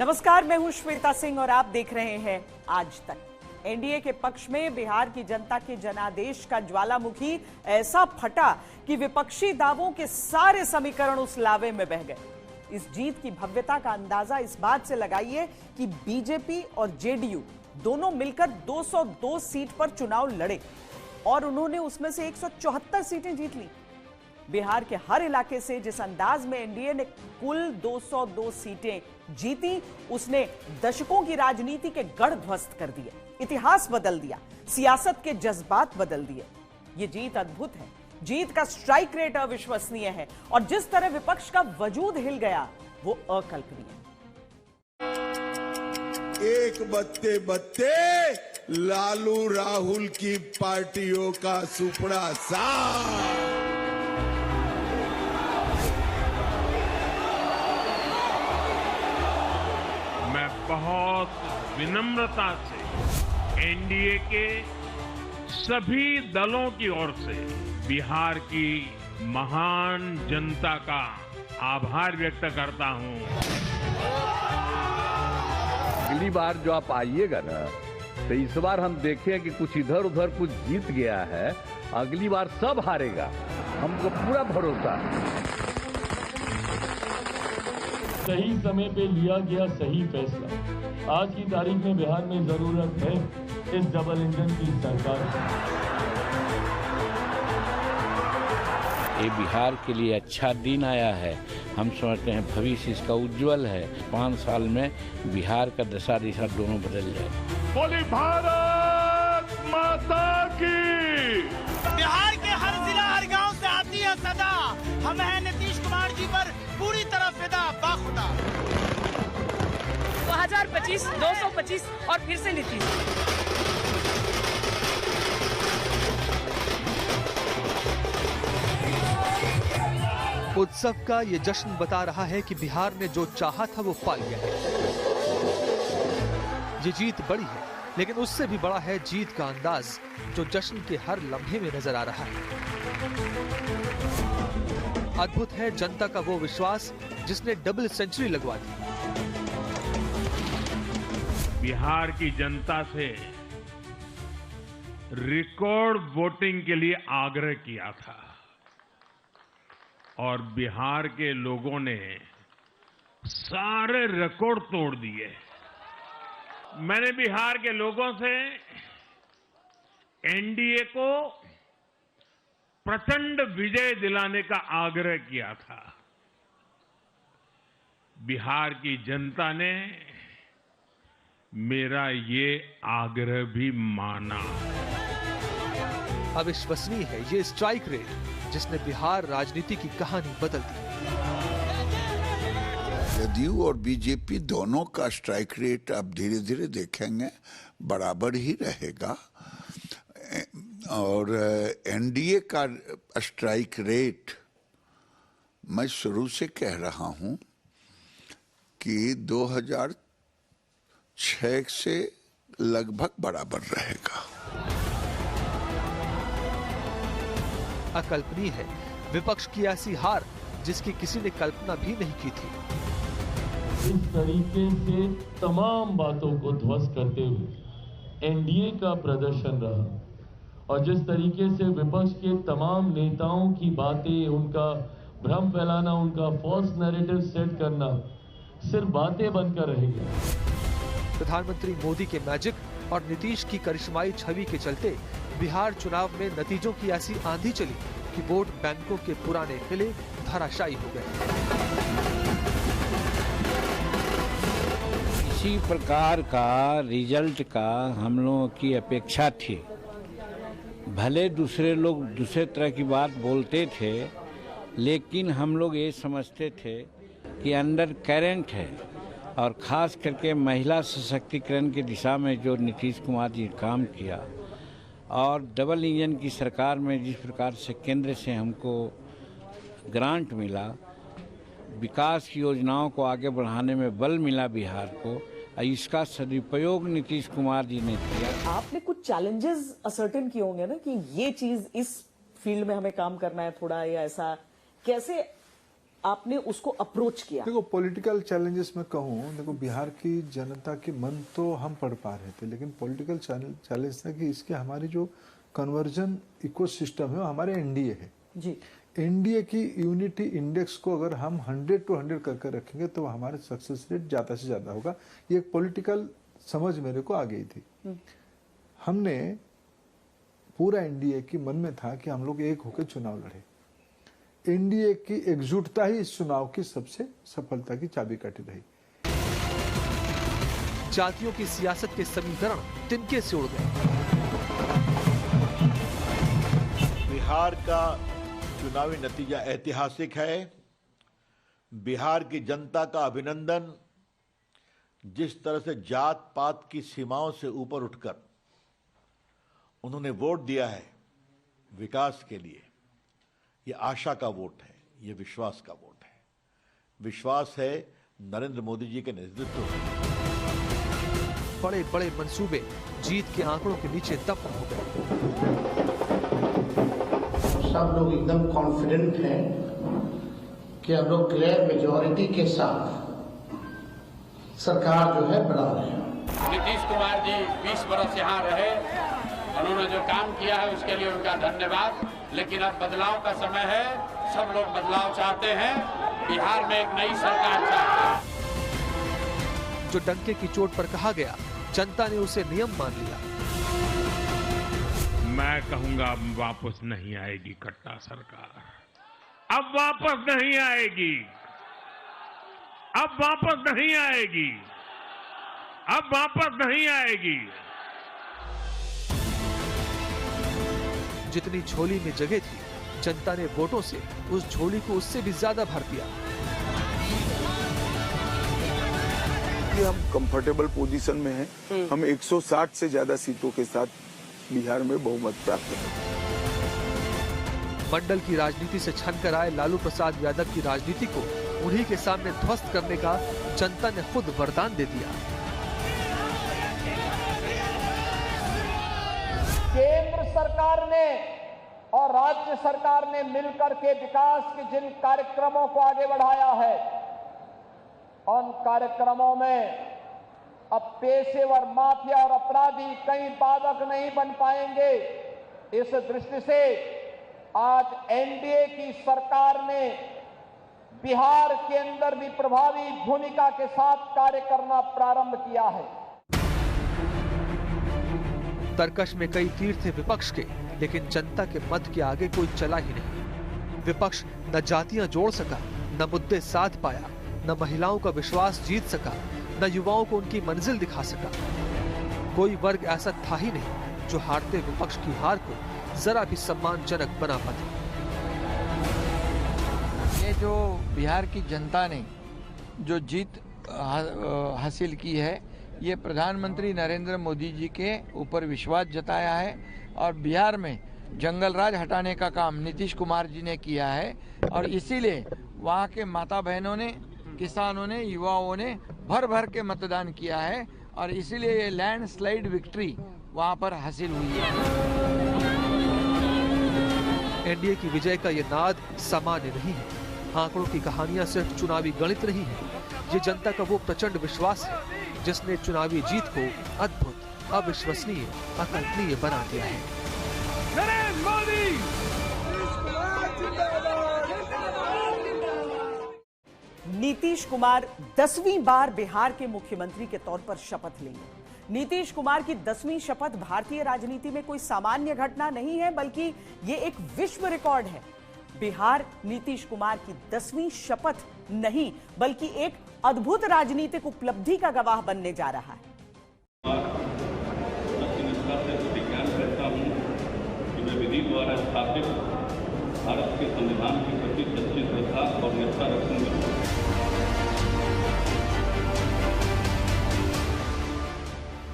नमस्कार, मैं हूं श्वेता सिंह और आप देख रहे हैं आज तक। एनडीए के पक्ष में बिहार की जनता के जनादेश का ज्वालामुखी ऐसा फटा कि विपक्षी दावों के सारे समीकरण उस लावे में बह गए। इस जीत की भव्यता का अंदाजा इस बात से लगाइए कि बीजेपी और जेडीयू दोनों मिलकर 202 सीट पर चुनाव लड़े और उन्होंने उसमें से 174 सीटें जीत ली। बिहार के हर इलाके से जिस अंदाज में एनडीए ने कुल 202 सीटें जीती, उसने दशकों की राजनीति के गढ़ ध्वस्त कर दिए, इतिहास बदल दिया, सियासत के जज्बात बदल दिए। ये जीत अद्भुत है, जीत का स्ट्राइक रेट अविश्वसनीय है और जिस तरह विपक्ष का वजूद हिल गया वो अकल्पनीय। एक बत्ते बत्ते लालू राहुल की पार्टियों का सुपड़ा सा। मैं बहुत विनम्रता से एनडीए के सभी दलों की ओर से बिहार की महान जनता का आभार व्यक्त करता हूं। अगली बार जो आप आइएगा ना, तो इस बार हम देखें कि कुछ इधर उधर कुछ जीत गया है, अगली बार सब हारेगा, हमको पूरा भरोसा है। सही समय पे लिया गया सही फैसला। आज की तारीख में बिहार में जरूरत है इस डबल इंजन की सरकार। ये बिहार के लिए अच्छा दिन आया है। हम समझते हैं भविष्य इसका उज्जवल है। 5 साल में बिहार का दशा दिशा दोनों बदल जाए। बोली भारत माता की। बिहार के हर जिला हर गांव से आती है सदा, हम हैं नीतीश कुमार जी पर पूरी तरह फिदा बाखुदा। 2025, 225 और फिर से नीतीश। उत्सव का ये जश्न बता रहा है कि बिहार ने जो चाहा था वो पा गया है। ये जीत बड़ी है, लेकिन उससे भी बड़ा है जीत का अंदाज जो जश्न के हर लम्हे में नजर आ रहा है। अद्भुत है जनता का वो विश्वास जिसने डबल सेंचुरी लगवा दी। बिहार की जनता से रिकॉर्ड वोटिंग के लिए आग्रह किया था और बिहार के लोगों ने सारे रिकॉर्ड तोड़ दिए। मैंने बिहार के लोगों से एनडीए को प्रचंड विजय दिलाने का आग्रह किया था। बिहार की जनता ने मेरा ये आग्रह भी माना। अविश्वसनीय है ये स्ट्राइक रेट जिसने बिहार राजनीति की कहानी बदल दी। जदयू और बीजेपी दोनों का स्ट्राइक रेट अब धीरे धीरे देखेंगे बराबर ही रहेगा और एनडीए का स्ट्राइक रेट मैं शुरू से कह रहा हूं कि 2006 से लगभग बराबर रहेगा। अकल्पनीय है विपक्ष की ऐसी हार जिसकी किसी ने कल्पना भी नहीं की थी। इस तरीके से तमाम बातों को ध्वस्त करते हुए एनडीए का प्रदर्शन रहा और जिस तरीके से विपक्ष के तमाम नेताओं की बातें, उनका भ्रम फैलाना, उनका फॉल्स नैरेटिव सेट करना सिर्फ बातें बनकर रह गया। प्रधानमंत्री मोदी के मैजिक और नीतीश की करिश्माई छवि के चलते बिहार चुनाव में नतीजों की ऐसी आंधी चली कि वोट बैंकों के पुराने किले धराशायी हो गए। इसी प्रकार का रिजल्ट का हम लोगों की अपेक्षा थी। भले दूसरे लोग दूसरे तरह की बात बोलते थे, लेकिन हम लोग ये समझते थे कि अंडर करंट है और ख़ास करके महिला सशक्तिकरण की दिशा में जो नीतीश कुमार जी काम किया और डबल इंजन की सरकार में जिस प्रकार से केंद्र से हमको ग्रांट मिला, विकास की योजनाओं को आगे बढ़ाने में बल मिला बिहार को, इसका सदुपयोग नीतीश कुमार जी ने किया। आपने कुछ चैलेंजेस असर्टेन किए होंगे ना कि ये चीज इस फील्ड में हमें काम करना है थोड़ा, या ऐसा कैसे आपने उसको अप्रोच किया? देखो, पॉलिटिकल चैलेंजेस में कहूँ, देखो बिहार की जनता के मन तो हम पढ़ पा रहे थे, लेकिन पॉलिटिकल चैलेंज था कि इसके हमारी जो कन्वर्जन इकोसिस्टम है वो हमारे एनडीए है जी। एनडीए की यूनिटी इंडेक्स को अगर हम 100 to 100 करके रखेंगे तो हमारे सक्सेस रेट ज्यादा से ज्यादा होगा। ये एक पॉलिटिकल समझ मेरे को आ गई थी। हमने पूरा एनडीए की मन में था कि हम लोग एक होकर चुनाव लड़े। एनडीए की एकजुटता ही इस चुनाव की सबसे सफलता की चाबीकाठी रही। जातियों की सियासत के समीकरण तिनके से उड़ गए। बिहार का चुनावी नतीजा ऐतिहासिक है। बिहार की जनता का अभिनंदन। जिस तरह से जात पात की सीमाओं से ऊपर उठकर उन्होंने वोट दिया है विकास के लिए, ये आशा का वोट है, ये विश्वास का वोट है। विश्वास है नरेंद्र मोदी जी के नेतृत्व में। बड़े बड़े मंसूबे जीत के आंकड़ों के नीचे दफन हो गए। सब लोग एकदम कॉन्फिडेंट हैं कि हम लोग क्लियर मेजॉरिटी के साथ सरकार जो है बना रहे हैं। नीतीश कुमार जी 20 बरस यहाँ रहे, उन्होंने जो काम किया है उसके लिए उनका धन्यवाद। लेकिन अब बदलाव का समय है, सब लोग बदलाव चाहते हैं। बिहार में एक नई सरकार चाहते हैं। जो डंके की चोट पर कहा गया, जनता ने उसे नियम मान लिया। मैं कहूंगा अब वापस नहीं आएगी कट्टा सरकार, अब वापस नहीं आएगी, अब वापस नहीं आएगी, अब वापस नहीं आएगी। जितनी झोली में जगह थी, जनता ने वोटों से उस झोली को उससे भी ज्यादा भर दिया। हम कंफर्टेबल पोजीशन में हैं। हम 160 से ज्यादा सीटों के साथ बिहार में बहुमत प्राप्त है। मंडल की राजनीति से छनकर आए लालू प्रसाद यादव की राजनीति को उन्हीं के सामने ध्वस्त करने का जनता ने खुद वरदान दे दिया। केंद्र सरकार ने और राज्य सरकार ने मिलकर के विकास के जिन कार्यक्रमों को आगे बढ़ाया है, उन कार्यक्रमों में अब पेशेवर माफिया और अपराधी कहीं बाधक नहीं बन पाएंगे। इस दृष्टि से आज एनडीए की सरकार ने बिहार के अंदर भी प्रभावी भूमिका के साथ कार्य करना प्रारंभ किया है। तरकश में कई तीर थे विपक्ष के, लेकिन जनता के मत के आगे कोई चला ही नहीं। विपक्ष न जातियां जोड़ सका, न मुद्दे साध पाया, न महिलाओं का विश्वास जीत सका, न युवाओं को उनकी मंजिल दिखा सका। कोई वर्ग ऐसा था ही नहीं जो हारते विपक्ष की हार को जरा भी सम्मानजनक बना पाते। ये जो बिहार की जनता ने जो जीत हासिल की है, ये प्रधानमंत्री नरेंद्र मोदी जी के ऊपर विश्वास जताया है और बिहार में जंगल राज हटाने का काम नीतीश कुमार जी ने किया है। और इसीलिए वहाँ के माता बहनों ने, किसानों ने, युवाओं ने भर भर के मतदान किया है और इसीलिए ये लैंडस्लाइड विक्ट्री वहाँ पर हासिल हुई है। एनडीए की विजय का ये नाद सामान्य नहीं है। आंकड़ों की कहानियां सिर्फ चुनावी गणित नहीं है। ये जनता का वो प्रचंड विश्वास है जिसने चुनावी जीत को अद्भुत, अविश्वसनीय, अकल्पनीय बना दिया है। नरेंद्र मोदी नीतीश कुमार 10वीं बार बिहार के मुख्यमंत्री के तौर पर शपथ लेंगे। नीतीश कुमार की 10वीं शपथ भारतीय राजनीति में कोई सामान्य घटना नहीं है, बल्कि ये एक विश्व रिकॉर्ड है। बिहार नीतीश कुमार की 10वीं शपथ नहीं, बल्कि एक अद्भुत राजनीतिक उपलब्धि का गवाह बनने जा रहा है। मैं विधि द्वारा स्थापित भारत के संविधान के प्रति सच्ची श्रद्धा और निष्ठा रखूंगा।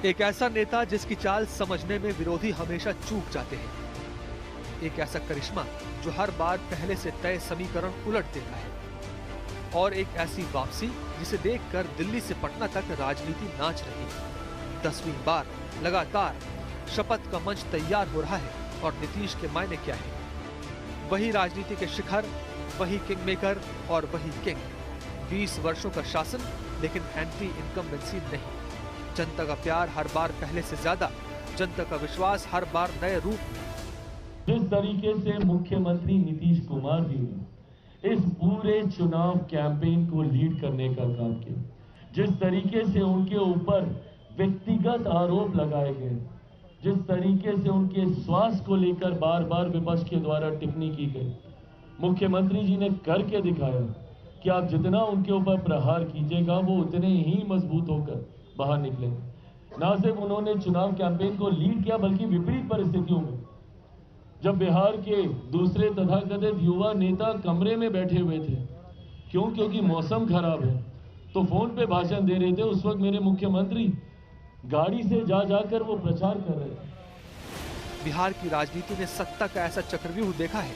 एक ऐसा नेता जिसकी चाल समझने में विरोधी हमेशा चूक जाते हैं। एक ऐसा करिश्मा जो हर बार पहले से तय समीकरण उलट देता है। और एक ऐसी वापसी जिसे देखकर दिल्ली से पटना तक राजनीति नाच रही है। 10वीं बार लगातार शपथ का मंच तैयार हो रहा है और नीतीश के मायने क्या है? वही राजनीति के शिखर, वही किंग मेकर और वही किंग। 20 वर्षों का शासन, लेकिन एंटी इनकम्बेंसी नहीं। जनता का प्यार हर बार पहले से ज्यादा, जनता का विश्वास हर बार नए रूप में। जिस तरीके से मुख्यमंत्री नीतीश कुमार जी ने इस पूरे चुनाव कैंपेन को लीड करने का काम किया, जिस तरीके से उनके ऊपर व्यक्तिगत आरोप लगाए गए, जिस तरीके से उनके स्वास्थ्य को लेकर बार बार विपक्ष के द्वारा टिप्पणी की गई, मुख्यमंत्री जी ने करके दिखाया कि आप जितना उनके ऊपर प्रहार कीजिएगा वो उतने ही मजबूत होकर बाहर निकलेंगे। ना सिर्फ उन्होंने चुनाव कैंपेन को लीड किया, बल्कि विपरीत परिस्थितियों में जब बिहार के दूसरे तथाकथित युवा नेता कमरे में बैठे हुए थे, क्योंकि मौसम खराब है, तो फोन पे भाषण दे रहे थे, उस वक्त मेरे मुख्यमंत्री गाड़ी से जाकर वो प्रचार कर रहे थे। बिहार की राजनीति ने सत्ता का ऐसा चक्रव्यूह देखा है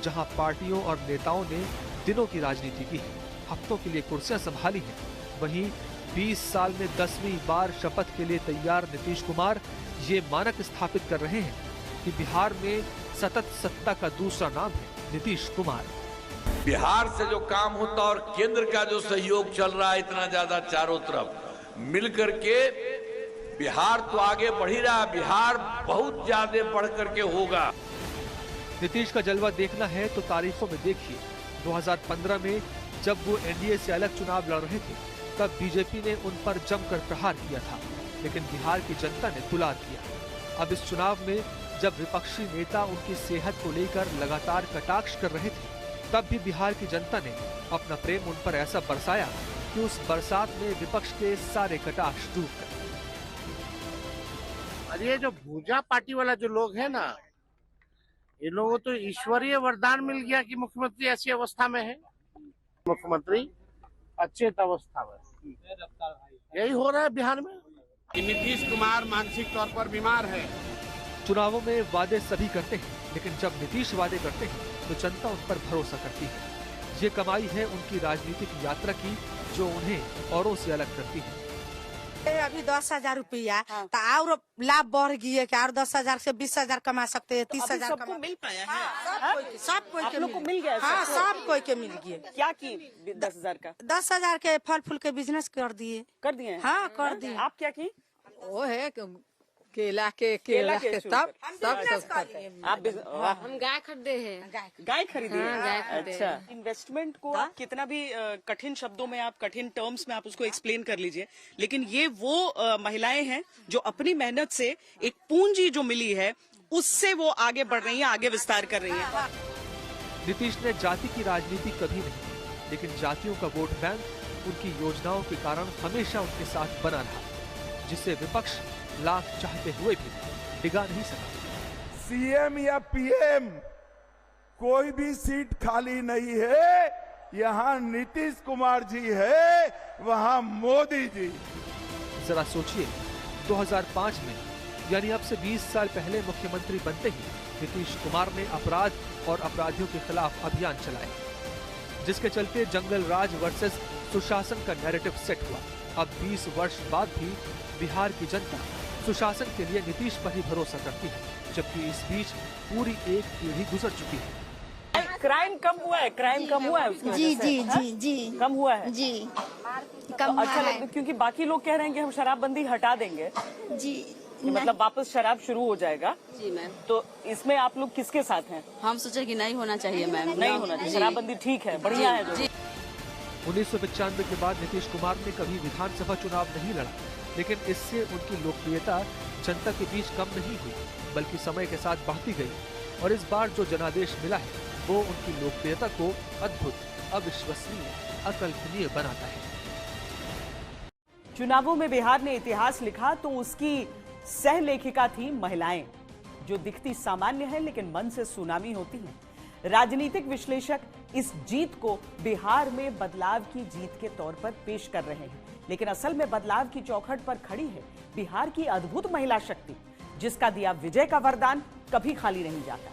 जहां पार्टियों और नेताओं ने दिनों की राजनीति की है, हफ्तों के लिए कुर्सियां संभाली हैं। वहीं 20 साल में 10वीं बार शपथ के लिए तैयार नीतीश कुमार ये मानक स्थापित कर रहे हैं कि बिहार में सतत सत्ता का दूसरा नाम है नीतीश कुमार। बिहार से जो काम होता और केंद्र का जो सहयोग चल रहा है इतना ज्यादा चारों तरफ मिलकर के, बिहार तो आगे बढ़ ही रहा, बिहार बहुत ज्यादा बढ़ करके होगा। नीतीश का जलवा देखना है तो तारीखों में देखिए। 2015 में जब वो एनडीए से अलग चुनाव लड़ रहे थे, तब बीजेपी ने उन पर जमकर प्रहार किया था, लेकिन बिहार की जनता ने दुलार किया। अब इस चुनाव में जब विपक्षी नेता उनकी सेहत को लेकर लगातार कटाक्ष कर रहे थे, तब भी बिहार की जनता ने अपना प्रेम उन पर ऐसा बरसाया कि उस बरसात में विपक्ष के सारे कटाक्ष डूब गए। और ये जो भूजा पार्टी वाला जो लोग है ना, ये लोगों तो ईश्वरीय वरदान मिल गया कि मुख्यमंत्री ऐसी अवस्था में है। मुख्यमंत्री अचेत अवस्था में, यही हो रहा है बिहार में। नीतीश कुमार मानसिक तौर पर बीमार है। चुनावों में वादे सभी करते हैं, लेकिन जब नीतीश वादे करते हैं तो जनता उन पर भरोसा करती है। ये कमाई है उनकी राजनीतिक यात्रा की, जो उन्हें औरों से अलग करती है। अभी 10,000 रुपया तो और लाभ बढ़ गई है कि और 10,000 से 20,000 कमा सकते हैं, 30,000 सबको मिल पाया है। सब कोई आप लोग को मिल गया? हाँ, सब कोई के मिल गया। क्या की 10,000 का? 10,000 के फल फूल के बिजनेस कर दिए। कर दिए? हाँ, कर दिए। आप क्या की? वो है केला के सब आप हम गाय खरीदे हैं। गाय खरीदी है? गाय खरीदे। अच्छा, इन्वेस्टमेंट को आप कितना भी कठिन शब्दों में, आप कठिन टर्म्स में आप उसको एक्सप्लेन कर लीजिए, लेकिन ये वो महिलाएं हैं जो अपनी मेहनत से एक पूंजी जो मिली है उससे वो आगे बढ़ रही है, आगे विस्तार कर रही है। नीतीश ने जाति की राजनीति कभी नहीं, लेकिन जातियों का वोट बैंक उनकी योजनाओं के कारण हमेशा उनके साथ बना रहा, जिससे विपक्ष लाख चाहते हुए भी डिगा नहीं सका। सीएम या पीएम कोई भी सीट खाली नहीं है, यहाँ नीतीश कुमार जी है, वहाँ मोदी जी। जरा सोचिए, 2005 में यानी अब से 20 साल पहले मुख्यमंत्री बनते ही नीतीश कुमार ने अपराध और अपराधियों के खिलाफ अभियान चलाया, जिसके चलते जंगल राज वर्सेस सुशासन का नैरेटिव सेट हुआ। अब 20 वर्ष बाद भी बिहार की जनता सुशासन के लिए नीतीश पर ही भरोसा करती है, जबकि इस बीच पूरी एक पीढ़ी गुजर चुकी है। क्राइम कम हुआ है? क्राइम कम हुआ है उसकी वजह से? जी कम हुआ है जी, कम हुआ अच्छा है। क्योंकि बाकी लोग कह रहे हैं कि हम शराबबंदी हटा देंगे जी, मतलब वापस शराब शुरू हो जाएगा। जी मैम। तो इसमें आप लोग किसके साथ हैं? हम सोचे कि नहीं होना चाहिए मैम। नहीं होना चाहिए, शराबबंदी ठीक है, बढ़िया है। 1995 के बाद नीतीश कुमार ने कभी विधानसभा चुनाव नहीं लड़ा, लेकिन इससे उनकी लोकप्रियता जनता के बीच कम नहीं हुई, बल्कि समय के साथ बढ़ती गई। और इस बार जो जनादेश मिला है वो उनकी लोकप्रियता को अद्भुत, अविश्वसनीय, अकल्पनीय बनाता है। चुनावों में बिहार ने इतिहास लिखा तो उसकी सह लेखिका थी महिलाएं, जो दिखती सामान्य है लेकिन मन से सुनामी होती हैं। राजनीतिक विश्लेषक इस जीत को बिहार में बदलाव की जीत के तौर पर पेश कर रहे हैं, लेकिन असल में बदलाव की चौखट पर खड़ी है बिहार की अद्भुत महिला शक्ति, जिसका दिया विजय का वरदान कभी खाली नहीं जाता।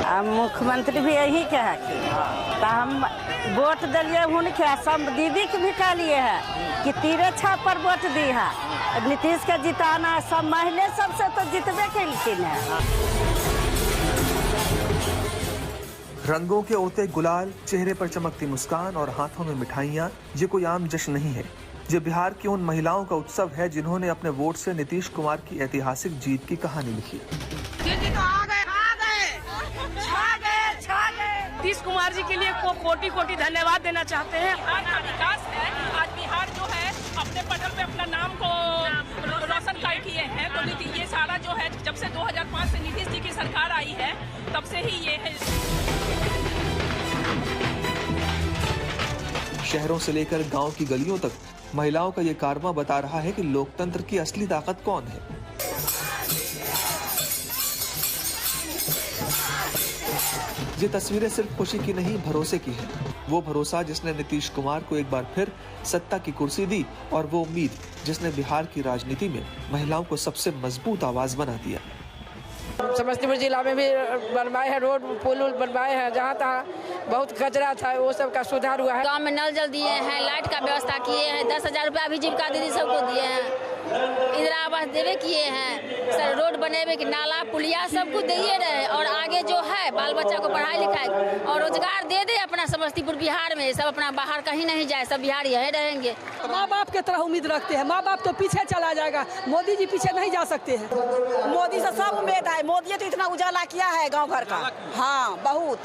मुख्यमंत्री भी यही कहा कि हम वोट दिलिए उनके, सब दीदी के भी कहलिए है कि तीरे छाप पर वोट दी है, नीतीश के जिताना, सब महिला सबसे तो जितबे कैलखिन है। रंगों के उड़ते गुलाल, चेहरे पर चमकती मुस्कान और हाथों में मिठाइयाँ, ये कोई आम जश्न नहीं है। ये बिहार की उन महिलाओं का उत्सव है जिन्होंने अपने वोट से नीतीश कुमार की ऐतिहासिक जीत की कहानी लिखी। नीतीश कुमार जी के लिए कोटि कोटि धन्यवाद देना चाहते हैं। बिहार का विकास है, आज बिहार जो है अपने पटल पे अपना नाम को रोशन कर किए हैं। तो ये सारा जो है जब से 2005 से नीतीश जी की सरकार आई है तब से ही ये है। शहरों से लेकर गांव की गलियों तक महिलाओं का ये कारवां बता रहा है कि लोकतंत्र की असली ताकत कौन है। ये तस्वीरें सिर्फ खुशी की नहीं, भरोसे की है। वो भरोसा जिसने नीतीश कुमार को एक बार फिर सत्ता की कुर्सी दी, और वो उम्मीद जिसने बिहार की राजनीति में महिलाओं को सबसे मजबूत आवाज बना दिया। समस्तीपुर जिला में भी बनवाए हैं, रोड पुल बनवाए हैं, जहाँ तहाँ बहुत कचरा था वो सब का सुधार हुआ है। गांव में नल जल दिए हैं, लाइट का व्यवस्था किए हैं, 10,000 रुपया भी जीविका दीदी सबको दिए हैं, इंदिरा आवास देवे किए हैं, सर रोड बनेवे की नाला पुलिया सब कुछ दिए रहे। और आगे जो है बाल बच्चा को पढ़ाई लिखाई और रोजगार दे दे अपना समस्तीपुर बिहार में, सब अपना बाहर कहीं नहीं जाए, सब बिहार यहीं रहेंगे। माँ बाप के तरह उम्मीद रखते हैं, माँ बाप तो पीछे चला जाएगा, मोदी जी पीछे नहीं जा सकते हैं। मोदी से सब उम्मीद है, मोदी तो इतना उजाला किया है गांव घर का, हाँ बहुत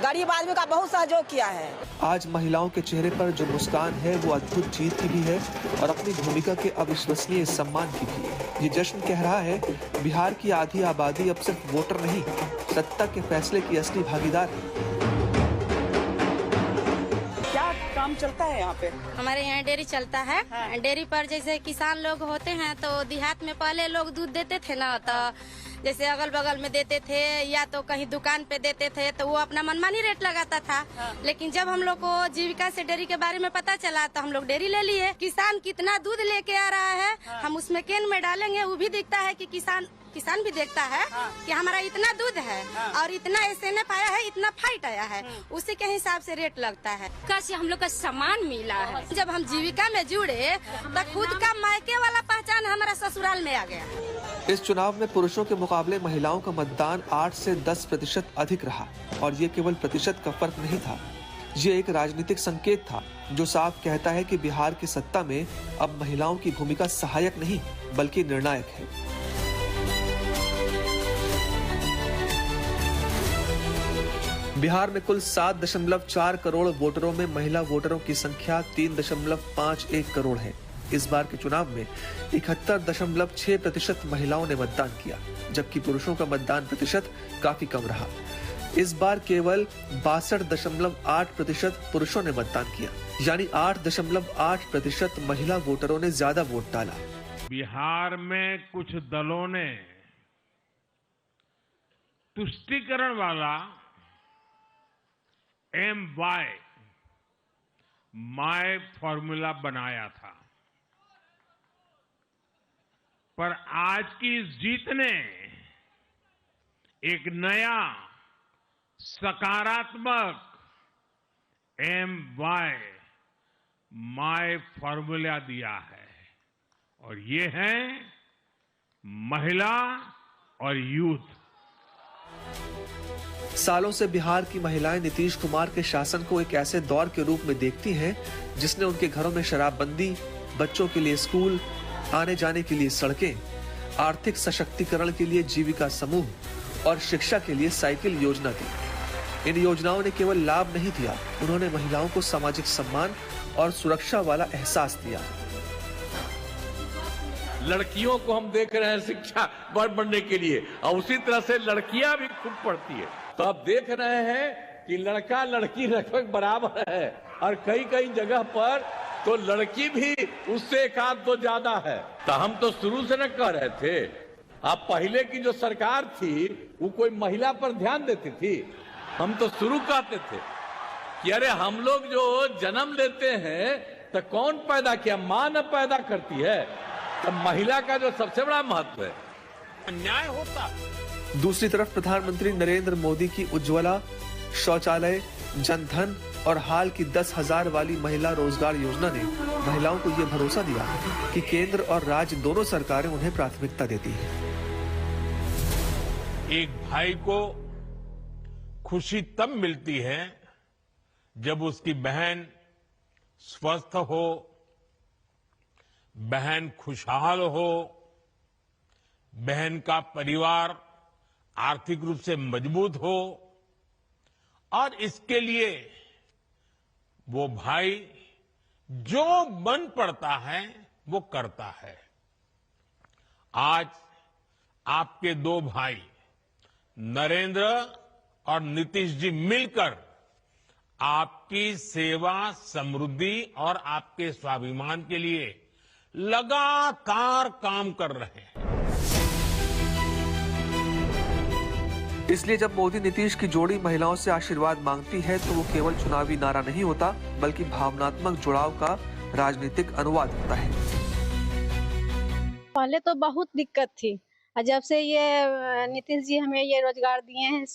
गरीब आदमी का बहुत सहयोग किया है। आज महिलाओं के चेहरे पर जो मुस्कान है वो अद्भुत जीत की भी है और अपनी भूमिका के अविश्वसनीय सम्मान की भी। ये जश्न कह रहा है बिहार की आधी आबादी अब सिर्फ वोटर नहीं, सत्ता के फैसले की असली भागीदार है। क्या काम चलता है यहाँ पे? हमारे यहाँ डेयरी चलता है। हाँ। डेयरी पर जैसे किसान लोग होते हैं तो देहात में पहले लोग दूध देते थे ना, तो जैसे अगल बगल में देते थे या तो कहीं दुकान पे देते थे तो वो अपना मनमानी रेट लगाता था। हाँ। लेकिन जब हम लोग को जीविका से डेयरी के बारे में पता चला तो हम लोग डेयरी ले लिए। किसान कितना दूध लेके आ रहा है, हाँ। हम उसमें केन में डालेंगे, वो भी दिखता है कि किसान भी देखता है, हाँ। कि हमारा इतना दूध है, हाँ। और इतना SNF आया है, इतना फाइट आया है, उसी के हिसाब से रेट लगता है। कैसे हम लोग का सम्मान मिला है। जब हम जीविका में जुड़े तो खुद का मायके वाला पहचान हमारा ससुराल में आ गया। इस चुनाव में पुरुषों के मुकाबले महिलाओं का मतदान 8 से 10% अधिक रहा, और ये केवल प्रतिशत का फर्क नहीं था, ये एक राजनीतिक संकेत था जो साफ कहता है कि बिहार की सत्ता में अब महिलाओं की भूमिका सहायक नहीं बल्कि निर्णायक है। बिहार में कुल 7.4 करोड़ वोटरों में महिला वोटरों की संख्या 3.51 करोड़ है। इस बार के चुनाव में 71.6% महिलाओं ने मतदान किया, जबकि पुरुषों का मतदान प्रतिशत काफी कम रहा। इस बार केवल 62.8% पुरुषों ने मतदान किया, यानी 8.8% महिला वोटरों ने ज्यादा वोट डाला। बिहार में कुछ दलों ने तुष्टीकरण वाला MY माय फॉर्मूला बनाया था, पर आज की इस जीत ने एक नया सकारात्मक MY माय फॉर्मूला दिया है, और ये है महिला और यूथ। सालों से बिहार की महिलाएं नीतीश कुमार के शासन को एक ऐसे दौर के रूप में देखती हैं जिसने उनके घरों में शराबबंदी, बच्चों के लिए स्कूल, आने जाने के लिए सड़कें, आर्थिक सशक्तिकरण के लिए जीविका समूह और शिक्षा के लिए साइकिल योजना दी। इन योजनाओं ने केवल लाभ नहीं दिया, उन्होंने महिलाओं को सामाजिक सम्मान और सुरक्षा वाला एहसास दिया। लड़कियों को हम देख रहे हैं शिक्षा बढ़ने के लिए, और उसी तरह से लड़कियां भी खूब पढ़ती है। तो आप देख रहे हैं कि लड़का लड़की लगभग बराबर है, और कई कई जगह पर तो लड़की भी उससे एक आध तो ज्यादा है। तो हम तो शुरू से न कह रहे थे, अब पहले की जो सरकार थी वो कोई महिला पर ध्यान देती थी। हम तो शुरू कहते थे कि अरे हम लोग जो जन्म लेते हैं तो कौन पैदा किया, माँ न पैदा करती है। तो महिला का जो सबसे बड़ा महत्व है, अन्याय होता दूसरी तरफ प्रधानमंत्री नरेंद्र मोदी की उज्ज्वला, शौचालय, जनधन और हाल की 10,000 वाली महिला रोजगार योजना ने महिलाओं को ये भरोसा दिया कि केंद्र और राज्य दोनों सरकारें उन्हें प्राथमिकता देती हैं। एक भाई को खुशी तब मिलती है जब उसकी बहन स्वस्थ हो, बहन खुशहाल हो, बहन का परिवार आर्थिक रूप से मजबूत हो और इसके लिए वो भाई जो बन पड़ता है वो करता है। आज आपके दो भाई नरेंद्र और नीतीश जी मिलकर आपकी सेवा, समृद्धि और आपके स्वाभिमान के लिए लगातार काम कर रहे हैं। इसलिए जब मोदी नीतीश की जोड़ी महिलाओं से आशीर्वाद मांगती है तो वो केवल चुनावी नारा नहीं होता, बल्कि भावनात्मक जुड़ाव का राजनीतिक अनुवाद होता है। पहले तो बहुत दिक्कत थी, जब से ये नीतीश जी हमें ये रोजगार दिए हैं,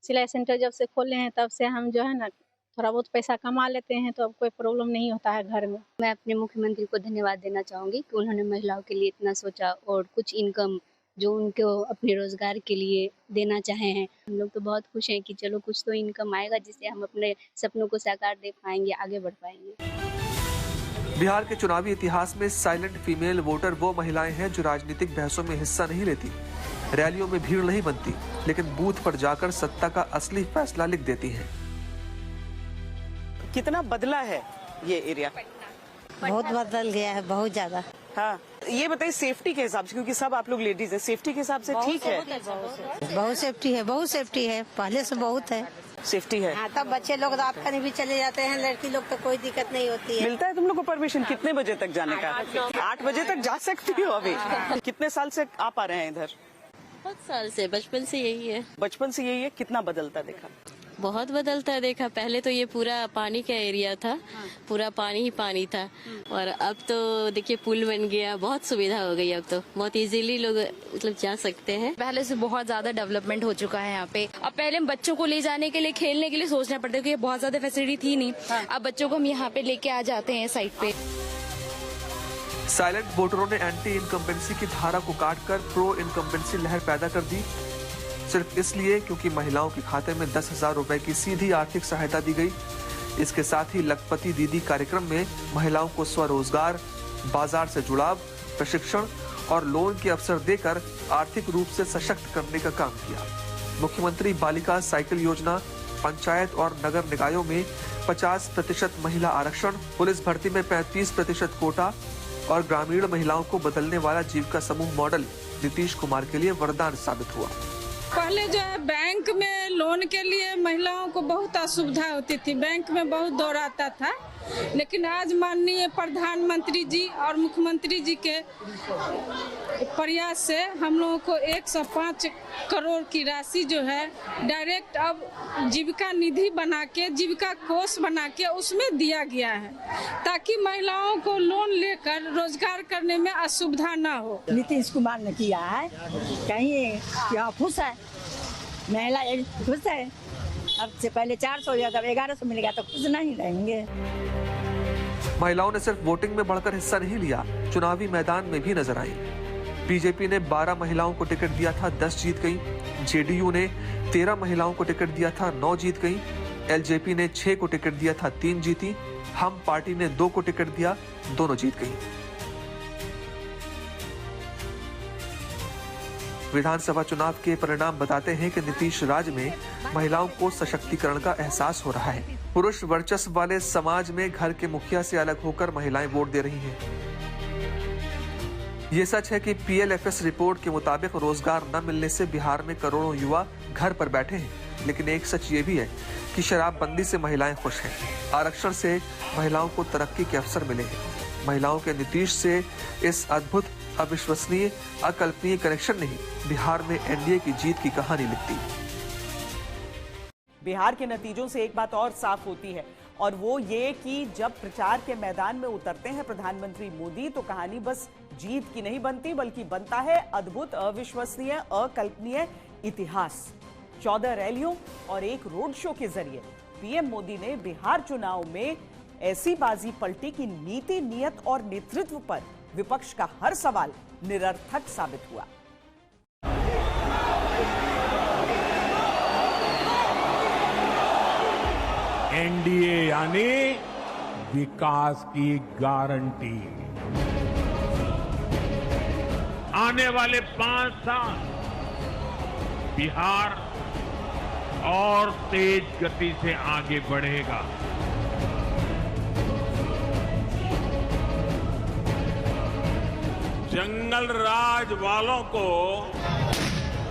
सिलाई सेंटर जब से खोले हैं तब से हम जो है ना थोड़ा बहुत पैसा कमा लेते हैं, तो अब कोई प्रॉब्लम नहीं होता है घर में। मैं अपने मुख्यमंत्री को धन्यवाद देना चाहूंगी कि उन्होंने महिलाओं के लिए इतना सोचा और कुछ इनकम जो उनको अपने रोजगार के लिए देना चाहे हैं। हम लोग तो बहुत खुश हैं कि चलो कुछ तो इनकम आएगा जिससे हम अपने सपनों को साकार दे पाएंगे, आगे बढ़ पाएंगे। बिहार के चुनावी इतिहास में साइलेंट फीमेल वोटर वो महिलाएं हैं जो राजनीतिक बहसों में हिस्सा नहीं लेती, रैलियों में भीड़ नहीं बनती, लेकिन बूथ पर जाकर सत्ता का असली फैसला लिख देती हैं। कितना बदला है ये एरिया? बहुत बदल गया है, बहुत ज्यादा। हाँ, ये बताइए सेफ्टी के हिसाब से, क्योंकि सब आप लोग लेडीज है, सेफ्टी के हिसाब से ठीक है? बहुत सेफ्टी है, बहुत सेफ्टी है, पहले से बहुत है सेफ्टी है। हाँ, तब बच्चे लोग रात का नहीं भी चले जाते हैं, लड़की लोग तो कोई दिक्कत नहीं होती है। मिलता है तुम लोग को परमिशन कितने बजे तक जाने का? 8 बजे तक जा सकती हो अभी? कितने साल से आप आ रहे हैं इधर? बहुत साल से, बचपन से यही है। बचपन से यही है। कितना बदलता देखा? बहुत बदलता देखा। पहले तो ये पूरा पानी का एरिया था, पूरा पानी ही पानी था, और अब तो देखिए पुल बन गया, बहुत सुविधा हो गई। अब तो बहुत इजीली लोग मतलब जा सकते हैं। पहले से बहुत ज्यादा डेवलपमेंट हो चुका है यहाँ पे। अब पहले हम बच्चों को ले जाने के लिए, खेलने के लिए सोचना पड़ता है, क्योंकि बहुत ज्यादा फैसिलिटी थी नहीं। अब बच्चों को हम यहाँ पे लेके आ जाते हैं साइड पे। साइलेंट वोटरों ने एंटी इनकम्बेंसी की धारा को काटकर प्रो इनकम्बेंसी लहर पैदा कर दी, सिर्फ इसलिए क्योंकि महिलाओं के खाते में 10,000 रुपए की सीधी आर्थिक सहायता दी गई। इसके साथ ही लखपति दीदी कार्यक्रम में महिलाओं को स्वरोजगार, बाजार से जुड़ाव, प्रशिक्षण और लोन के अवसर देकर आर्थिक रूप से सशक्त करने का काम किया। मुख्यमंत्री बालिका साइकिल योजना, पंचायत और नगर निकायों में 50% महिला आरक्षण, पुलिस भर्ती में 35% कोटा और ग्रामीण महिलाओं को बदलने वाला जीविका समूह मॉडल नीतीश कुमार के लिए वरदान साबित हुआ। पहले जो है बैंक में लोन के लिए महिलाओं को बहुत असुविधा होती थी, बैंक में बहुत दौड़ाता था, लेकिन आज माननीय प्रधानमंत्री जी और मुख्यमंत्री जी के प्रयास से हम लोगों को 105 करोड़ की राशि जो है डायरेक्ट अब जीविका निधि बना के, जीविका कोष बना के उसमें दिया गया है, ताकि महिलाओं को लोन लेकर रोजगार करने में असुविधा न हो। नीतीश कुमार ने किया है, कहीं क्या खुश है महिला, खुश है। अब से पहले 400 या 1100 मिल गया तो खुश नहीं रहेंगे। महिलाओं ने सिर्फ वोटिंग में बढ़कर हिस्सा नहीं लिया, चुनावी मैदान में भी नजर आई। बीजेपी ने 12 महिलाओं को टिकट दिया था, 10 जीत गई। जेडीयू ने 13 महिलाओं को टिकट दिया था, 9 जीत गई। एलजेपी ने 6 को टिकट दिया था, 3 जीती। हम पार्टी ने 2 को टिकट दिया, दोनों जीत गई। विधानसभा चुनाव के परिणाम बताते हैं कि नीतीश राज में महिलाओं को सशक्तिकरण का एहसास हो रहा है। पुरुष वर्चस्व वाले समाज में घर के मुखिया से अलग होकर महिलाएं वोट दे रही हैं। ये सच है कि PLFS रिपोर्ट के मुताबिक रोजगार न मिलने से बिहार में करोड़ों युवा घर पर बैठे हैं, लेकिन एक सच ये भी है कि शराबबंदी से महिलाएं खुश हैं। आरक्षण से महिलाओं को तरक्की के अवसर मिले हैं। महिलाओं के नीतीश से इस अद्भुत, अविश्वसनीय, अकल्पनीय कनेक्शन ने बिहार में NDA की जीत की कहानी लिखती। बिहार के नतीजों से एक बात और साफ होती है, और वो ये कि जब प्रचार के मैदान में उतरते हैं प्रधानमंत्री मोदी तो कहानी बस जीत की नहीं बनती, बल्कि बनता है अद्भुत, अविश्वसनीय, अकल्पनीय इतिहास। 14 रैलियों और एक रोड शो के जरिए पीएम मोदी ने बिहार चुनाव में ऐसी बाजी पलटी कि नीति, नियत और नेतृत्व पर विपक्ष का हर सवाल निरर्थक साबित हुआ। एनडीए यानी विकास की गारंटी। आने वाले 5 साल बिहार और तेज गति से आगे बढ़ेगा। जंगल राज वालों को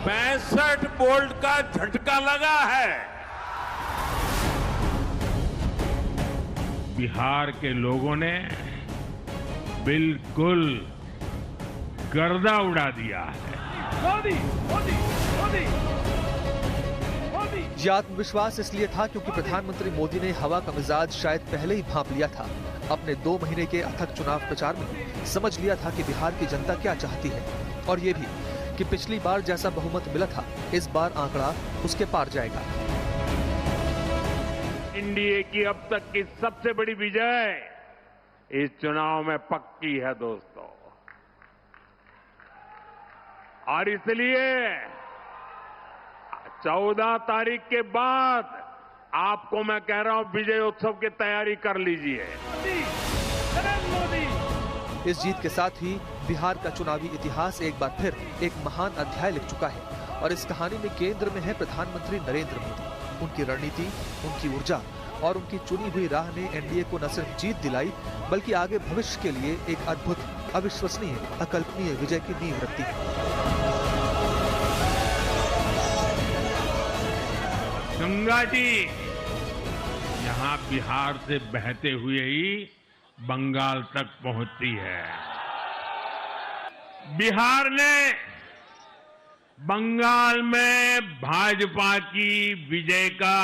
65 वोल्ट का झटका लगा है। बिहार के लोगों ने बिल्कुल गर्दा उड़ा दिया है। मोदी मोदी मोदी मोदी। ये आत्मविश्वास इसलिए था क्योंकि प्रधानमंत्री मोदी ने हवा का मिजाज शायद पहले ही भांप लिया था। अपने 2 महीने के अथक चुनाव प्रचार में समझ लिया था कि बिहार की जनता क्या चाहती है, और ये भी कि पिछली बार जैसा बहुमत मिला था इस बार आंकड़ा उसके पार जाएगा। एनडीए की अब तक की सबसे बड़ी विजय इस चुनाव में पक्की है दोस्तों, और इसलिए 14 तारीख के बाद आपको मैं कह रहा हूं विजय उत्सव की तैयारी कर लीजिए। इस जीत के साथ ही बिहार का चुनावी इतिहास एक बार फिर एक महान अध्याय लिख चुका है, और इस कहानी में केंद्र में है प्रधानमंत्री नरेंद्र मोदी। उनकी रणनीति, उनकी ऊर्जा और उनकी चुनी हुई राह ने एनडीए को न सिर्फ जीत दिलाई, बल्कि आगे भविष्य के लिए एक अद्भुत, अविश्वसनीय, अकल्पनीय विजय की नींव रखती है। गंगा जी यहां बिहार से बहते हुए ही बंगाल तक पहुंचती है। बिहार ने बंगाल में भाजपा की विजय का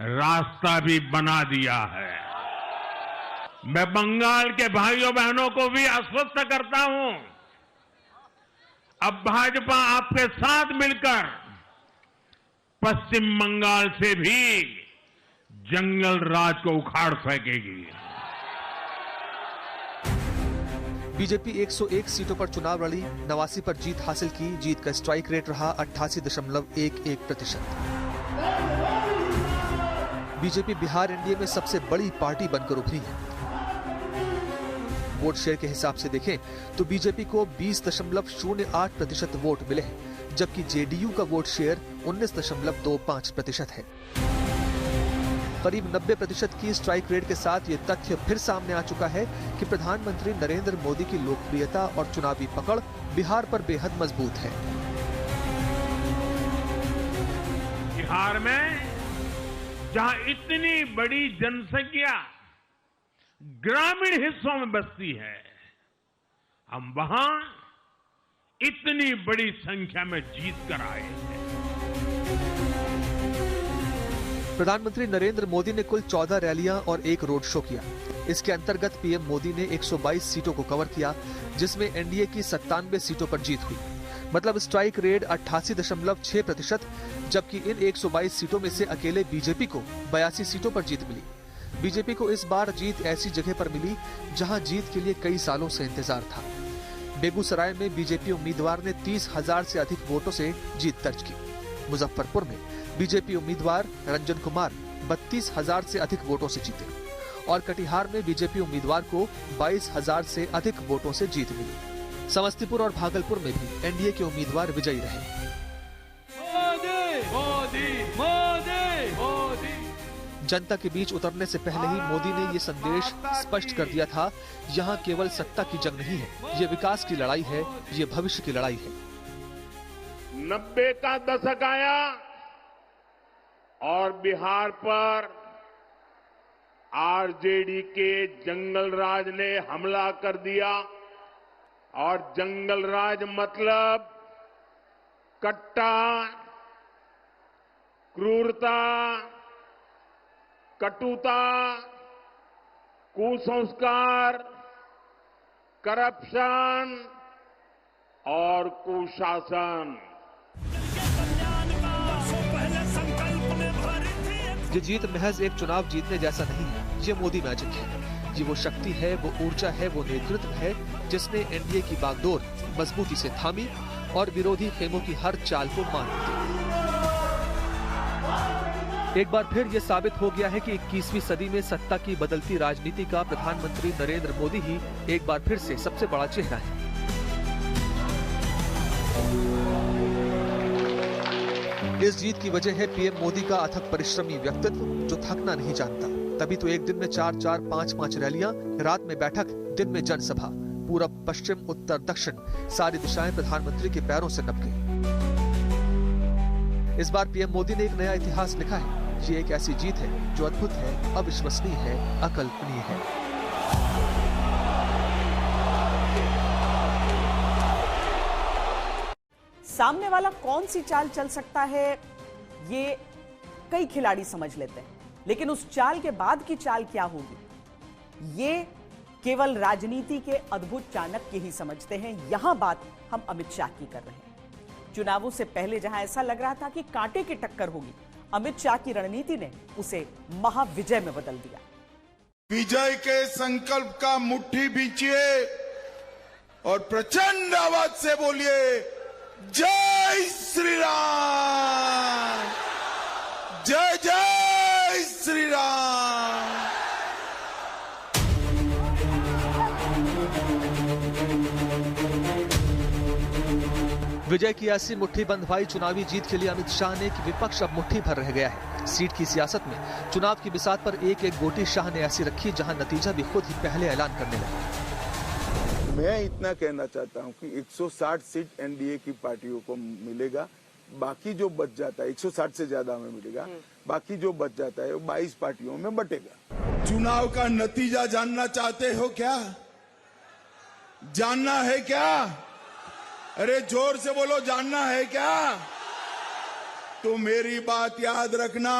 रास्ता भी बना दिया है। मैं बंगाल के भाइयों बहनों को भी आश्वस्त करता हूं, अब भाजपा आपके साथ मिलकर पश्चिम बंगाल से भी जंगल राज को उखाड़ फेंकेगी। बीजेपी 101 सीटों पर चुनाव लड़ी, 89 पर जीत हासिल की। जीत का स्ट्राइक रेट रहा 88.11%। बीजेपी बिहार एनडीए में सबसे बड़ी पार्टी बनकर उभरी है। वोट शेयर के हिसाब से देखें तो बीजेपी को 20.08% वोट मिले हैं, जबकि जेडीयू का वोट शेयर 19.25% है। करीब 90% की स्ट्राइक रेट के साथ ये तथ्य फिर सामने आ चुका है कि प्रधानमंत्री नरेंद्र मोदी की लोकप्रियता और चुनावी पकड़ बिहार पर बेहद मजबूत है। बिहार में जहां इतनी बड़ी जनसंख्या ग्रामीण हिस्सों में बसती है, हम वहां इतनी बड़ी संख्या में जीत कर आए हैं। प्रधानमंत्री नरेंद्र मोदी ने कुल 14 रैलियां और एक रोड शो किया। इसके अंतर्गत पीएम मोदी ने 122 सीटों को कवर किया, जिसमें एनडीए की 97 सीटों पर जीत हुई। मतलब स्ट्राइक रेट 88.6%, जबकि इन 122 सीटों में से अकेले बीजेपी को 82 सीटों पर जीत मिली। बीजेपी को इस बार जीत ऐसी जगह पर मिली जहां जीत के लिए कई सालों से इंतजार था। बेगूसराय में बीजेपी उम्मीदवार ने 30,000 से अधिक वोटों से जीत दर्ज की। मुजफ्फरपुर में बीजेपी उम्मीदवार रंजन कुमार 32,000 से अधिक वोटों से जीते, और कटिहार में बीजेपी उम्मीदवार को 22,000 से अधिक वोटों से जीत मिली। समस्तीपुर और भागलपुर में भी एनडीए के उम्मीदवार विजयी रहे। मोदी मोदी मोदी मोदी। जनता के बीच उतरने से पहले ही मोदी ने ये संदेश स्पष्ट कर दिया था, यहाँ केवल सत्ता की जंग नहीं है, ये विकास की लड़ाई है, ये भविष्य की लड़ाई है। 90 का दशक आया और बिहार पर आरजेडी के जंगल राज ने हमला कर दिया, और जंगल राज मतलब कट्टा, क्रूरता, कटुता, कुसंस्कार, करप्शन और कुशासन। ये जीत महज एक चुनाव जीतने जैसा नहीं है, ये मोदी मैजिक है। ये वो शक्ति है, वो ऊर्जा है, वो नेतृत्व है जिसने एनडीए की बागडोर मजबूती से थामी और विरोधी खेमों की हर चाल को मान दी। एक बार फिर ये साबित हो गया है कि 21वीं सदी में सत्ता की बदलती राजनीति का प्रधानमंत्री नरेंद्र मोदी ही एक बार फिर से सबसे बड़ा चेहरा है। इस जीत की वजह है पीएम मोदी का अथक परिश्रमी व्यक्तित्व जो थकना नहीं जानता। तभी तो एक दिन में 4-4, 5-5 रैलियां, रात में बैठक, दिन में जनसभा, पूरब, पश्चिम, उत्तर, दक्षिण सारी दिशाएं प्रधानमंत्री के पैरों से नप गई। इस बार पीएम मोदी ने एक नया इतिहास लिखा है। ये एक ऐसी जीत है जो अद्भुत है, अविश्वसनीय है, अकल्पनीय है। सामने वाला कौन सी चाल चल सकता है, ये कई खिलाड़ी समझ लेते हैं, लेकिन उस चाल के बाद की चाल क्या होगी, ये केवल राजनीति के अद्भुत चाणक्य ही समझते हैं। यहां बात हम अमित शाह की कर रहे हैं। चुनावों से पहले जहां ऐसा लग रहा था कि कांटे की टक्कर होगी, अमित शाह की रणनीति ने उसे महाविजय में बदल दिया। विजय के संकल्प का मुट्ठी बींचिए और प्रचंड आवाज से बोलिए, जय श्री राम, जय जय श्री राम। विजय की ऐसी मुट्ठी बंद भाई चुनावी जीत के लिए अमित शाह ने कि विपक्ष अब मुट्ठी भर रह गया है। सीट की सियासत में चुनाव की बिसात पर एक एक गोटी शाह ने ऐसी रखी जहां नतीजा भी खुद ही पहले ऐलान करने लगा। मैं इतना कहना चाहता हूं कि 160 सीट एनडीए की पार्टियों को मिलेगा, बाकी जो बच जाता है 160 से ज्यादा में मिलेगा, बाकी जो बच जाता है वो 22 पार्टियों में बटेगा। चुनाव का नतीजा जानना चाहते हो क्या? जानना है क्या? अरे जोर से बोलो, जानना है क्या? तो मेरी बात याद रखना,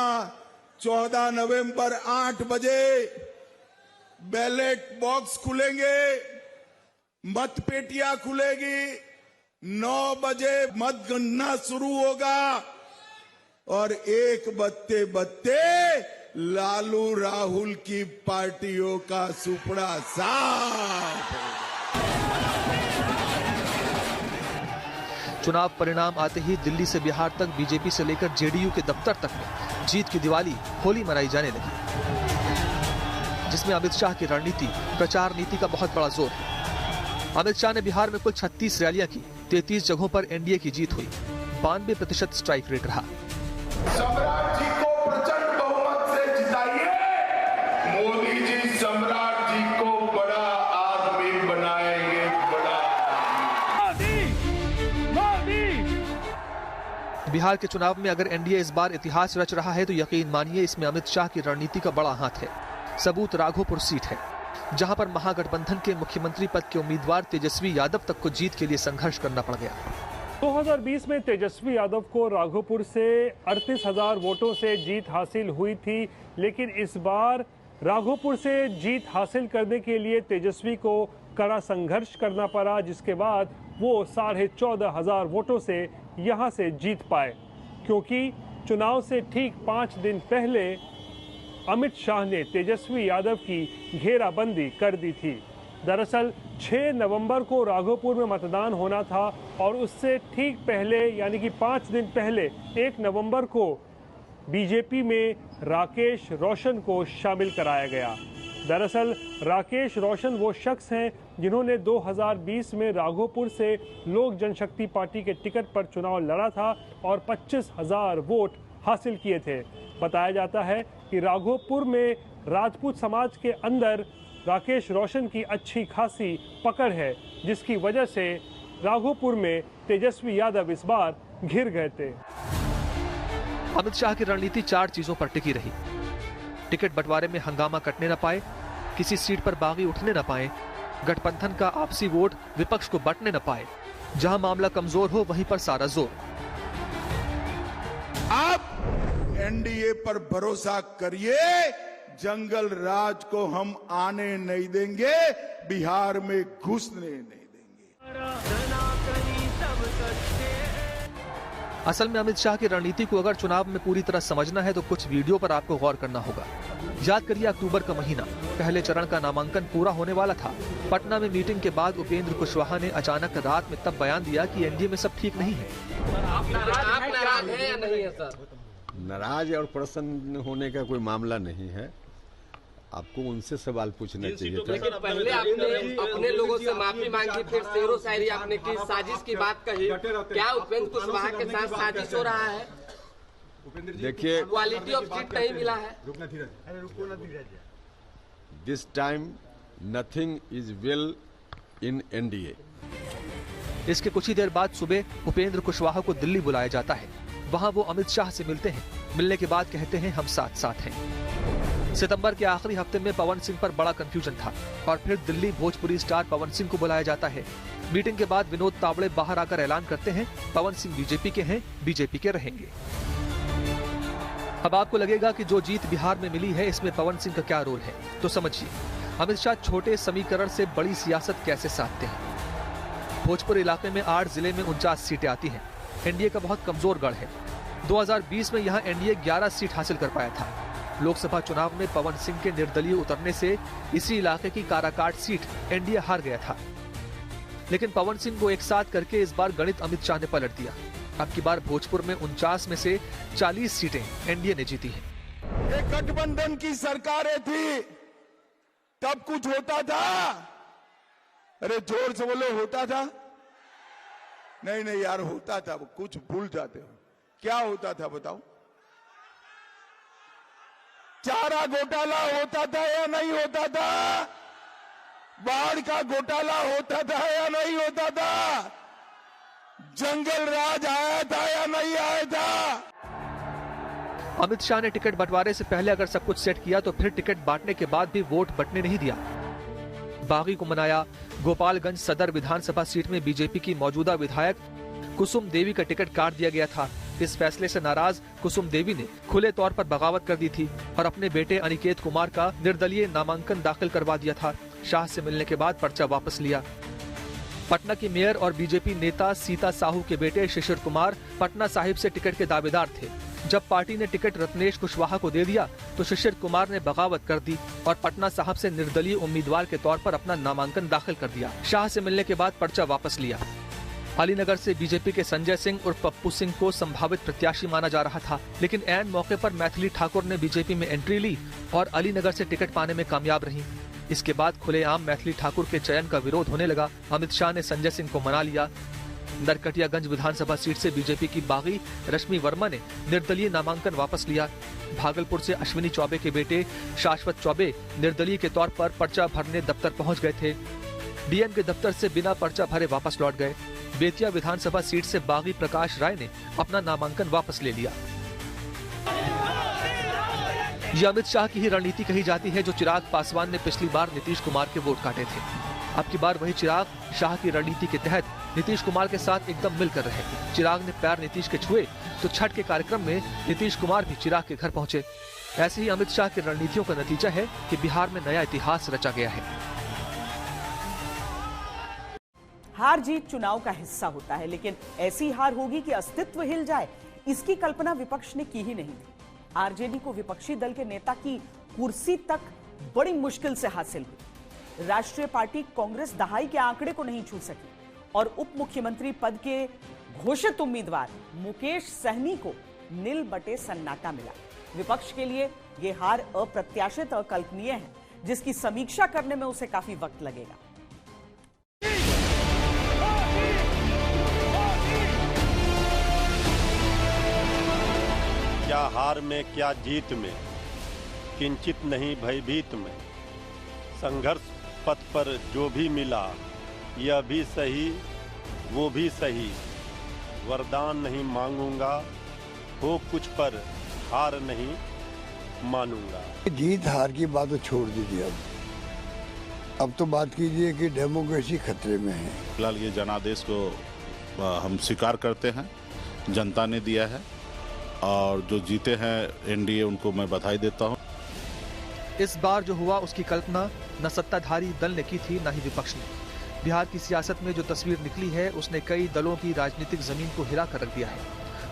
14 नवंबर 8 बजे बैलेट बॉक्स खुलेंगे, मतपेटियां खुलेगी, 9 बजे मतगणना शुरू होगा और 1 बजते बजते लालू राहुल की पार्टियों का सुपड़ा साफ। चुनाव परिणाम आते ही दिल्ली से बिहार तक, बीजेपी से लेकर जेडीयू के दफ्तर तक में जीत की दिवाली, होली मनाई जाने लगी, जिसमें अमित शाह की रणनीति, प्रचार नीति का बहुत बड़ा जोर है। अमित शाह ने बिहार में कुल 36 रैलियां की, 33 जगहों पर एनडीए की जीत हुई, 92% स्ट्राइक रेट रहा। सम्राट जी को प्रचंड बहुमत से जिताइए, मोदी जी सम्राट जी को बड़ा आदमी बनाएंगे, बड़ा। बिहार के चुनाव में अगर एनडीए इस बार इतिहास रच रहा है तो यकीन मानिए इसमें अमित शाह की रणनीति का बड़ा हाथ है। सबूत राघोपुर सीट है, जहां पर महागठबंधन के मुख्यमंत्री पद के उम्मीदवार तेजस्वी यादव तक को जीत के लिए संघर्ष करना पड़ गया। 2020 में तेजस्वी यादव को राघोपुर से 38,000 वोटों से जीत हासिल हुई थी, लेकिन इस बार राघोपुर से जीत हासिल करने के लिए तेजस्वी को कड़ा संघर्ष करना पड़ा, जिसके बाद वो 14,500 वोटों से यहां से जीत पाए, क्योंकि चुनाव से ठीक 5 दिन पहले अमित शाह ने तेजस्वी यादव की घेराबंदी कर दी थी। दरअसल 6 नवंबर को राघोपुर में मतदान होना था और उससे ठीक पहले यानी कि 5 दिन पहले 1 नवंबर को बीजेपी में राकेश रोशन को शामिल कराया गया। दरअसल राकेश रोशन वो शख्स हैं जिन्होंने 2020 में राघोपुर से लोक जनशक्ति पार्टी के टिकट पर चुनाव लड़ा था और 25,000 वोट हासिल किए थे। बताया जाता है कि राघोपुर में राजपूत समाज के अंदर राकेश रोशन की अच्छी खासी पकड़ है, जिसकी वजह से राघोपुर में तेजस्वी यादव इस बार घिर गए थे। अमित शाह की रणनीति 4 चीजों पर टिकी रही। टिकट बंटवारे में हंगामा कटने न पाए, किसी सीट पर बागी उठने न पाए, गठबंधन का आपसी वोट विपक्ष को बंटने न पाए, जहां मामला कमजोर हो वहीं पर सारा जोर। आप एनडीए पर भरोसा करिए, जंगल राज को हम आने नहीं देंगे, बिहार में घुसने नहीं देंगे। असल में अमित शाह की रणनीति को अगर चुनाव में पूरी तरह समझना है तो कुछ वीडियो पर आपको गौर करना होगा। याद करिए अक्टूबर का महीना, पहले चरण का नामांकन पूरा होने वाला था। पटना में मीटिंग के बाद उपेंद्र कुशवाहा ने अचानक रात में तब बयान दिया कि एनडीए में सब ठीक नहीं है। आप नाराज हैं या नहीं है सर? नाराज और प्रसन्न होने का कोई मामला नहीं है, आपको उनसे सवाल पूछना चाहिए था। लेकिन पहले आपने अपने लोगों से माफी मांगी, फिर शेरो शायरी आपने की, साजिश की बात कही। क्या उपेंद्र कुशवाहा के साथ साजिश हो रहा है? देखिए, क्वालिटी ऑफ सीट नहीं मिला है। This time nothing is well in NDA. इसके कुछ ही देर बाद सुबह उपेंद्र कुशवाहा को दिल्ली बुलाया जाता है। वहां वो अमित शाह से मिलते हैं। मिलने के बाद कहते हैं हम साथ साथ हैं। सितंबर के आखिरी हफ्ते में पवन सिंह पर बड़ा कंफ्यूजन था और फिर दिल्ली भोजपुरी स्टार पवन सिंह को बुलाया जाता है। मीटिंग के बाद विनोद तावड़े बाहर आकर ऐलान करते हैं पवन सिंह बीजेपी के हैं, बीजेपी के रहेंगे। अब आपको लगेगा कि जो जीत बिहार में मिली है इसमें पवन सिंह का क्या रोल है, तो समझिए अमित शाह छोटे समीकरण से बड़ी सियासत कैसे साधते हैं। भोजपुर इलाके में 8 जिले में 49 सीटें आती हैं। एनडीए का बहुत कमजोर गढ़ है। 2020 में यहां एनडीए 11 सीट हासिल कर पाया था। लोकसभा चुनाव में पवन सिंह के निर्दलीय उतरने से इसी इलाके की काराकाट सीट एनडीए हार गया था। लेकिन पवन सिंह को एक साथ करके इस बार गणित अमित शाह ने पलट दिया। अब की बार भोजपुर में 49 में से 40 सीटें एनडीए ने जीती हैं। ये गठबंधन की सरकारें थी तब कुछ होता था? अरे जोर से बोलो, होता था? नहीं यार, होता था। कुछ भूल जाते हो। क्या होता था बताओ? चारा घोटाला होता था या नहीं होता था? बाढ़ का घोटाला होता था या नहीं होता था? जंगल राज आया था या नहीं आया था? अमित शाह ने टिकट बंटवारे से पहले अगर सब कुछ सेट किया तो फिर टिकट बांटने के बाद भी वोट बंटने नहीं दिया। बागी को मनाया। गोपालगंज सदर विधानसभा सीट में बीजेपी की मौजूदा विधायक कुसुम देवी का टिकट काट दिया गया था। इस फैसले से नाराज कुसुम देवी ने खुले तौर पर बगावत कर दी थी और अपने बेटे अनिकेत कुमार का निर्दलीय नामांकन दाखिल करवा दिया था। शाह से मिलने के बाद पर्चा वापस लिया। पटना की मेयर और बीजेपी नेता सीता साहू के बेटे शिशिर कुमार पटना साहिब से टिकट के दावेदार थे। जब पार्टी ने टिकट रत्नेश कुशवाहा को दे दिया तो शिशिर कुमार ने बगावत कर दी और पटना साहिब से निर्दलीय उम्मीदवार के तौर पर अपना नामांकन दाखिल कर दिया। शाह से मिलने के बाद पर्चा वापस लिया। अलीनगर से बीजेपी के संजय सिंह और पप्पू सिंह को संभावित प्रत्याशी माना जा रहा था, लेकिन ऐन मौके पर मैथिली ठाकुर ने बीजेपी में एंट्री ली और अलीनगर से टिकट पाने में कामयाब रही। इसके बाद खुलेआम मैथिली ठाकुर के चयन का विरोध होने लगा। अमित शाह ने संजय सिंह को मना लिया। नरकटियागंज विधानसभा सीट से बीजेपी की बागी रश्मि वर्मा ने निर्दलीय नामांकन वापस लिया। भागलपुर से अश्विनी चौबे के बेटे शाश्वत चौबे निर्दलीय के तौर पर पर्चा भरने दफ्तर पहुंच गए थे। डीएम के दफ्तर से बिना पर्चा भरे वापस लौट गए। बेतिया विधानसभा सीट से बागी प्रकाश राय ने अपना नामांकन वापस ले लिया। यह अमित शाह की ही रणनीति कही जाती है जो चिराग पासवान ने पिछली बार नीतीश कुमार के वोट काटे थे। अब की बार वही चिराग शाह की रणनीति के तहत नीतीश कुमार के साथ एकदम मिलकर रहे। चिराग ने पैर नीतीश के छुए तो छठ के कार्यक्रम में नीतीश कुमार भी चिराग के घर पहुंचे। ऐसे ही अमित शाह की रणनीतियों का नतीजा है कि बिहार में नया इतिहास रचा गया है। हार जीत चुनाव का हिस्सा होता है, लेकिन ऐसी हार होगी कि अस्तित्व हिल जाए, इसकी कल्पना विपक्ष ने की ही नहीं थी। आरजेडी को विपक्षी दल के नेता की कुर्सी तक बड़ी मुश्किल से हासिल हुई। राष्ट्रीय पार्टी कांग्रेस दहाई के आंकड़े को नहीं छू सकी और उप मुख्यमंत्री पद के घोषित उम्मीदवार मुकेश सहनी को नील बटे सन्नाटा मिला। विपक्ष के लिए यह हार अप्रत्याशित और अकल्पनीय है, जिसकी समीक्षा करने में उसे काफी वक्त लगेगा। क्या हार में क्या जीत में, किंचित नहीं भयभीत में, संघर्ष पथ पर जो भी मिला, यह भी सही वो भी सही, वरदान नहीं मांगूंगा, हो कुछ पर हार नहीं मानूंगा। जीत हार की बात तो छोड़ दीजिए, अब तो बात कीजिए कि डेमोक्रेसी खतरे में है। फिलहाल ये जनादेश को हम स्वीकार करते हैं, जनता ने दिया है और जो जीते हैं एनडीए उनको मैं बधाई देता हूं। इस बार जो हुआ उसकी कल्पना न सत्ताधारी दल ने की थी, न ही विपक्ष ने। बिहार की सियासत में जो तस्वीर निकली है उसने कई दलों की राजनीतिक जमीन को हिला कर रख दिया है।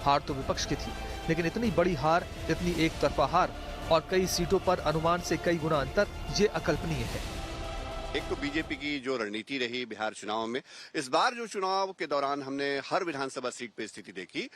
हार तो विपक्ष की थी, लेकिन इतनी बड़ी हार, इतनी एक तरफा हार और कई सीटों पर अनुमान से कई गुना अंतर, ये अकल्पनीय है। एक तो बीजेपी की जो रणनीति रही बिहार चुनाव में, इस बार जो चुनाव के दौरान हमने हर विधानसभा सीट पे स्थिति देखी,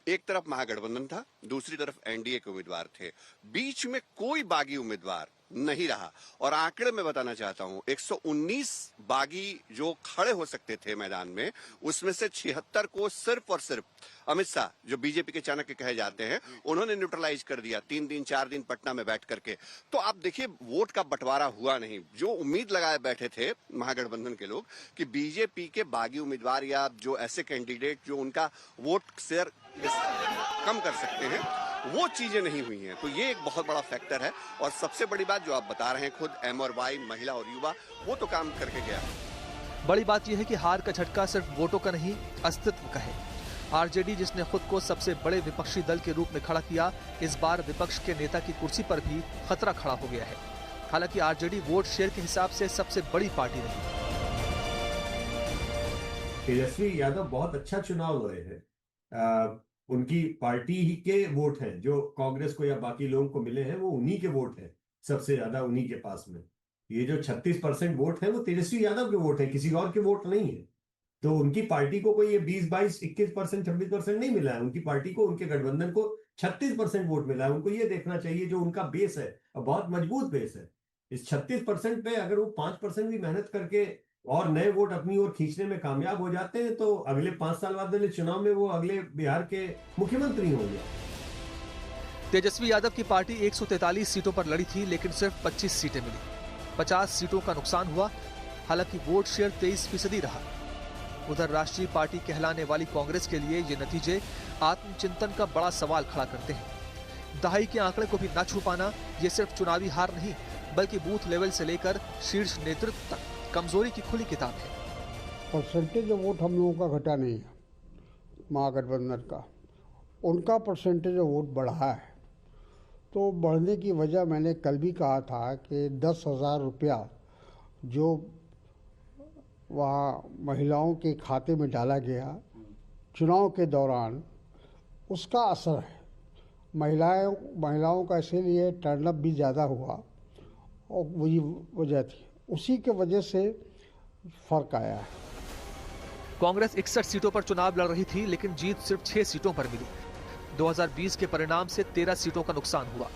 एक तरफ महागठबंधन था, दूसरी तरफ एनडीए के उम्मीदवार थे, बीच में कोई बागी उम्मीदवार नहीं रहा। और आंकड़े में बताना चाहता हूं, 119 बागी जो खड़े हो सकते थे मैदान में, उसमें से 76 को सिर्फ और सिर्फ अमित शाह, जो बीजेपी के चाणक्य कहे जाते हैं, उन्होंने न्यूट्रलाइज कर दिया 3 दिन 4 दिन पटना में बैठ करके। तो आप देखिए, वोट का बंटवारा हुआ नहीं। जो उम्मीद लगाए बैठे थे महागठबंधन के लोग कि बीजेपी के बागी उम्मीदवार या जो ऐसे कैंडिडेट जो उनका वोट शेयर कम कर सकते हैं, वो चीजें नहीं हुई हैं। तो ये एक बहुत बड़ा फैक्टर है। और सबसे बड़ी बात जो आप बता रहे हैं, खुद एम और वाई, महिला और युवा, वो तो काम करके गया। बड़ी बात यह है कि हार का झटका सिर्फ वोटों का नहीं, अस्तित्व का है। आरजेडी, जिसने खुद को सबसे बड़े विपक्षी दल के रूप में खड़ा किया, इस बार विपक्ष के नेता की कुर्सी पर भी खतरा खड़ा हो गया है। हालांकि आरजेडी वोट शेयर के हिसाब से सबसे बड़ी पार्टी रही। तेजस्वी यादव बहुत अच्छा चुनाव लड़े हैं। उनकी पार्टी ही के वोट हैं जो कांग्रेस को या बाकी लोगों को मिले हैं, वो उन्हीं के वोट हैं, सबसे ज्यादा उन्हीं के पास में। ये जो 36% वोट है वो तेजस्वी यादव के वोट है, किसी और के वोट नहीं है। तो उनकी पार्टी को कोई ये 20, 22, 21%, 26% नहीं मिला है। उनकी पार्टी को, उनके गठबंधन को 36% वोट मिला है। उनको ये देखना चाहिए जो उनका बेस है, और बहुत मजबूत बेस है, इस 36% पे अगर वो 5% भी मेहनत करके और नए वोट अपनी ओर खींचने में कामयाब हो जाते हैं, तो अगले 5 साल बाद वाले चुनाव में वो अगले बिहार के मुख्यमंत्री होंगे। तेजस्वी यादव की पार्टी 143 सीटों पर लड़ी थी, लेकिन सिर्फ 25 सीटें मिली। 50 सीटों का नुकसान हुआ। हालांकि वोट शेयर 23% रहा। उधर राष्ट्रीय पार्टी कहलाने वाली कांग्रेस के लिए ये नतीजे आत्मचिंतन का बड़ा सवाल खड़ा करते हैं। दहाई के आंकड़े को भी न छू पाना ये सिर्फ चुनावी हार नहीं, बल्कि बूथ लेवल से लेकर शीर्ष नेतृत्व तक कमजोरी की खुली किताब है। परसेंटेज ऑफ वोट हम लोगों का घटा नहीं है, महागठबंधन का, उनका परसेंटेज ऑफ वोट बढ़ा है। तो बढ़ने की वजह मैंने कल भी कहा था कि 10,000 रुपया जो वहाँ महिलाओं के खाते में डाला गया चुनाव के दौरान, उसका असर है। महिलाओं का इसीलिए टर्नअप भी ज़्यादा हुआ, और वही वजह थी, उसी के वजह से फर्क आया है। कांग्रेस 61 सीटों पर चुनाव लड़ रही थी, लेकिन जीत सिर्फ 6 सीटों पर मिली। 2020 के परिणाम से 13 सीटों का नुकसान हुआ।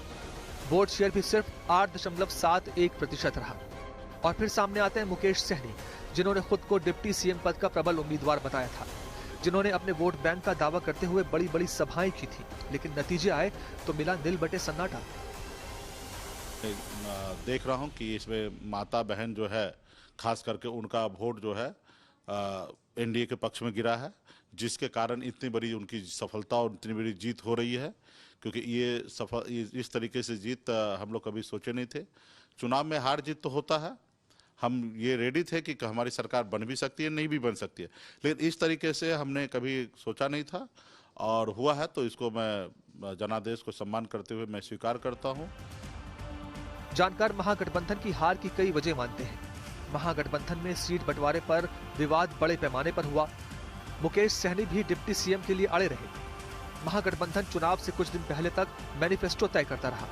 वोट शेयर भी सिर्फ 8.71% रहा। और फिर सामने आते हैं मुकेश सहनी, जिन्होंने खुद को डिप्टी सीएम पद का प्रबल उम्मीदवार बताया था, जिन्होंने अपने वोट बैंक का दावा करते हुए बड़ी बड़ी सभाएं की थी, लेकिन नतीजे आए तो मिला नील बटे सन्नाटा। देख रहा हूं कि इसमें माता बहन जो है, खास करके उनका वोट जो है एनडीए के पक्ष में गिरा है, जिसके कारण इतनी बड़ी उनकी सफलता और इतनी बड़ी जीत हो रही है। क्योंकि ये इस तरीके से जीत हम लोग कभी सोचे नहीं थे। चुनाव में हार जीत तो होता है, हम ये रेडी थे कि हमारी सरकार बन भी सकती है, नहीं भी बन सकती है, लेकिन इस तरीके से हमने कभी सोचा नहीं था, और हुआ है। तो इसको मैं जनादेश को सम्मान करते हुए मैं स्वीकार करता हूँ। जानकार महागठबंधन की हार की कई वजह मानते हैं। महागठबंधन में सीट बंटवारे पर विवाद बड़े पैमाने पर हुआ। मुकेश सहनी भी डिप्टी सीएम के लिए अड़े रहे। महागठबंधन चुनाव से कुछ दिन पहले तक मैनिफेस्टो तय करता रहा।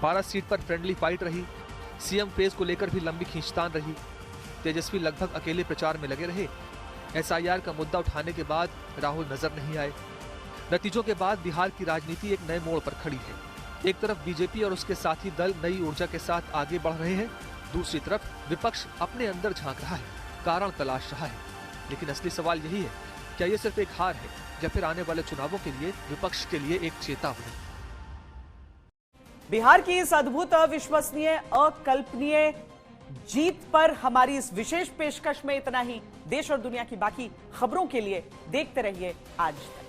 12 सीट पर फ्रेंडली फाइट रही। सीएम फेज को लेकर भी लंबी खींचतान रही। तेजस्वी लगभग अकेले प्रचार में लगे रहे। एसआईआर का मुद्दा उठाने के बाद राहुल नजर नहीं आए। नतीजों के बाद बिहार की राजनीति एक नए मोड़ पर खड़ी है। एक तरफ बीजेपी और उसके साथी दल नई ऊर्जा के साथ आगे बढ़ रहे हैं, दूसरी तरफ विपक्ष अपने अंदर झांक रहा है, कारण तलाश रहा है। लेकिन असली सवाल यही है, क्या ये सिर्फ एक हार है या फिर आने वाले चुनावों के लिए विपक्ष के लिए एक चेतावनी? बिहार की इस अद्भुत, अविश्वसनीय, अकल्पनीय जीत पर हमारी इस विशेष पेशकश में इतना ही। देश और दुनिया की बाकी खबरों के लिए देखते रहिए आज तक।